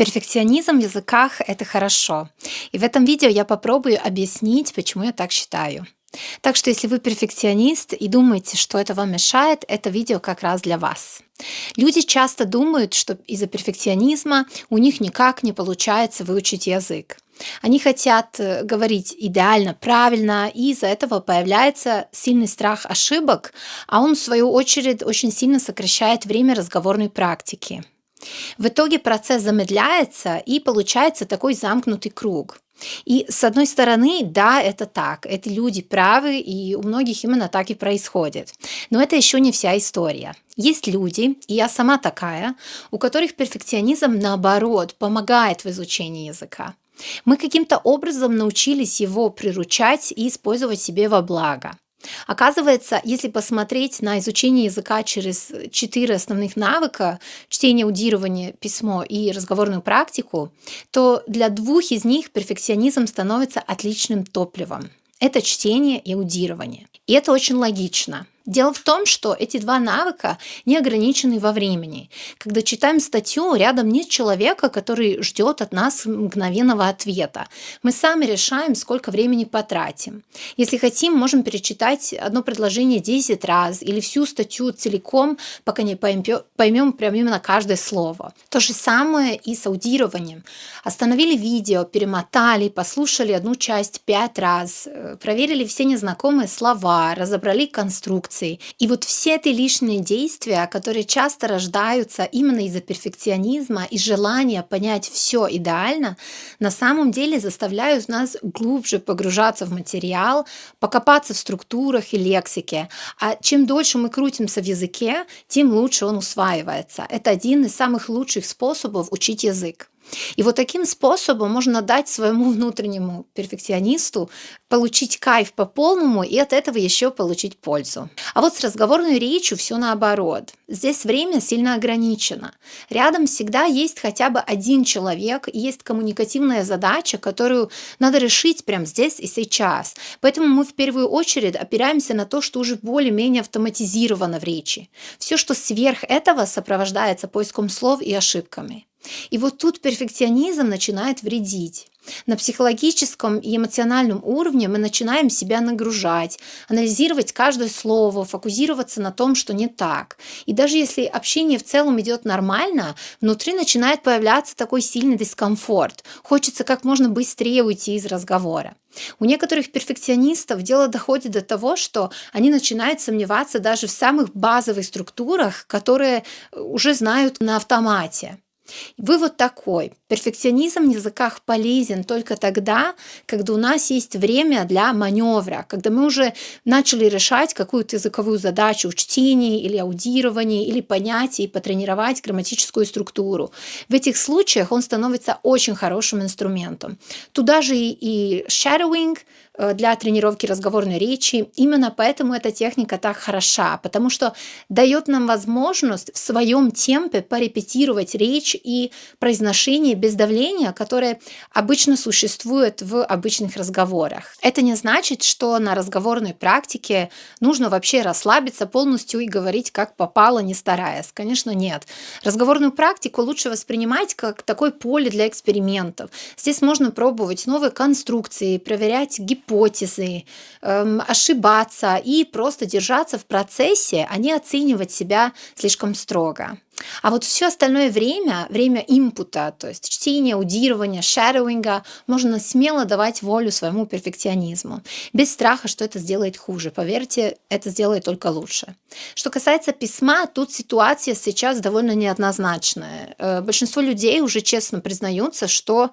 Перфекционизм в языках– это хорошо. И в этом видео я попробую объяснить, почему я так считаю. Так что если вы перфекционист и думаете, что это вам мешает, это видео как раз для вас. Люди часто думают, что из-за перфекционизма у них никак не получается выучить язык. Они хотят говорить идеально, правильно, и из-за этого появляется сильный страх ошибок, а он, в свою очередь, очень сильно сокращает время разговорной практики. В итоге процесс замедляется и получается такой замкнутый круг. И с одной стороны, да, это так, эти люди правы, и у многих именно так и происходит. Но это еще не вся история. Есть люди, и я сама такая, у которых перфекционизм, наоборот, помогает в изучении языка. Мы каким-то образом научились его приручать и использовать себе во благо. Оказывается, если посмотреть на изучение языка через 4 основных навыка — чтение, аудирование, письмо и разговорную практику — то для двух из них перфекционизм становится отличным топливом. Это чтение и аудирование. И это очень логично. Дело в том, что эти два навыка не ограничены во времени. Когда читаем статью, рядом нет человека, который ждет от нас мгновенного ответа. Мы сами решаем, сколько времени потратим. Если хотим, можем перечитать одно предложение 10 раз или всю статью целиком, пока не поймем прям именно каждое слово. То же самое и с аудированием. Остановили видео, перемотали, послушали одну часть 5 раз, проверили все незнакомые слова, разобрали конструкции. И вот все эти лишние действия, которые часто рождаются именно из-за перфекционизма и желания понять все идеально, на самом деле заставляют нас глубже погружаться в материал, покопаться в структурах и лексике. А чем дольше мы крутимся в языке, тем лучше он усваивается. Это один из самых лучших способов учить язык. И вот таким способом можно дать своему внутреннему перфекционисту получить кайф по полному и от этого еще получить пользу. А вот с разговорной речью все наоборот. Здесь время сильно ограничено. Рядом всегда есть хотя бы один человек, и есть коммуникативная задача, которую надо решить прямо здесь и сейчас. Поэтому мы в первую очередь опираемся на то, что уже более-менее автоматизировано в речи. Все, что сверх этого, сопровождается поиском слов и ошибками. И вот тут перфекционизм начинает вредить. На психологическом и эмоциональном уровне мы начинаем себя нагружать, анализировать каждое слово, фокусироваться на том, что не так. И даже если общение в целом идет нормально, внутри начинает появляться такой сильный дискомфорт. Хочется как можно быстрее уйти из разговора. У некоторых перфекционистов дело доходит до того, что они начинают сомневаться даже в самых базовых структурах, которые уже знают на автомате. Вывод такой: перфекционизм в языках полезен только тогда, когда у нас есть время для маневра, когда мы уже начали решать какую-то языковую задачу в чтении или аудировании, или понять и потренировать грамматическую структуру. В этих случаях он становится очень хорошим инструментом. Туда же и shadowing для тренировки разговорной речи. Именно поэтому эта техника так хороша, потому что дает нам возможность в своем темпе порепетировать речь и произношение без давления, которое обычно существует в обычных разговорах. Это не значит, что на разговорной практике нужно вообще расслабиться полностью и говорить как попало, не стараясь. Конечно, нет. Разговорную практику лучше воспринимать как такое поле для экспериментов. Здесь можно пробовать новые конструкции, проверять гипотезы, ошибаться и просто держаться в процессе, а не оценивать себя слишком строго. А вот все остальное время, время импута, то есть чтения, аудирования, шадоуинга, можно смело давать волю своему перфекционизму, без страха, что это сделает хуже. Поверьте, это сделает только лучше. Что касается письма, тут ситуация сейчас довольно неоднозначная. Большинство людей уже честно признаются, что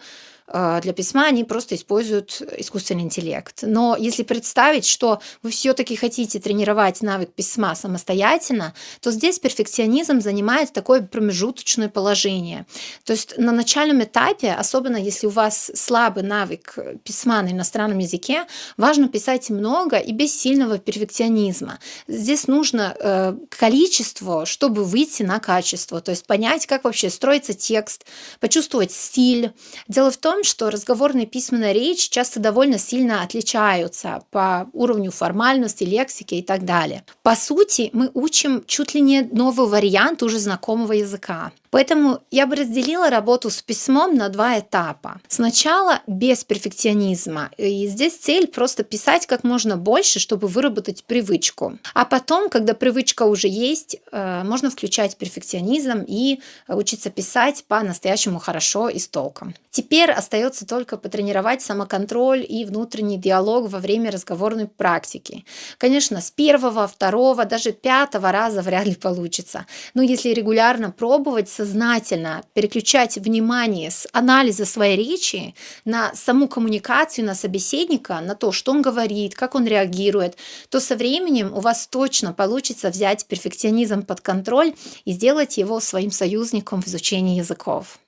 для письма они просто используют искусственный интеллект. Но если представить, что вы все-таки хотите тренировать навык письма самостоятельно, то здесь перфекционизм занимает такое промежуточное положение. То есть на начальном этапе, особенно если у вас слабый навык письма на иностранном языке, важно писать много и без сильного перфекционизма. Здесь нужно количество, чтобы выйти на качество, то есть понять, как вообще строится текст, почувствовать стиль. Дело в том, что разговорная и письменная речь часто довольно сильно отличаются по уровню формальности, лексики и так далее. По сути, мы учим чуть ли не новый вариант уже знакомого языка. Поэтому я бы разделила работу с письмом на 2 этапа. Сначала без перфекционизма. И здесь цель просто писать как можно больше, чтобы выработать привычку. А потом, когда привычка уже есть, можно включать перфекционизм и учиться писать по-настоящему хорошо и с толком. Теперь остается только потренировать самоконтроль и внутренний диалог во время разговорной практики. Конечно, с первого, второго, даже пятого раза вряд ли получится. Но если регулярно пробовать сознательно переключать внимание с анализа своей речи на саму коммуникацию, на собеседника, на то, что он говорит, как он реагирует, то со временем у вас точно получится взять перфекционизм под контроль и сделать его своим союзником в изучении языков.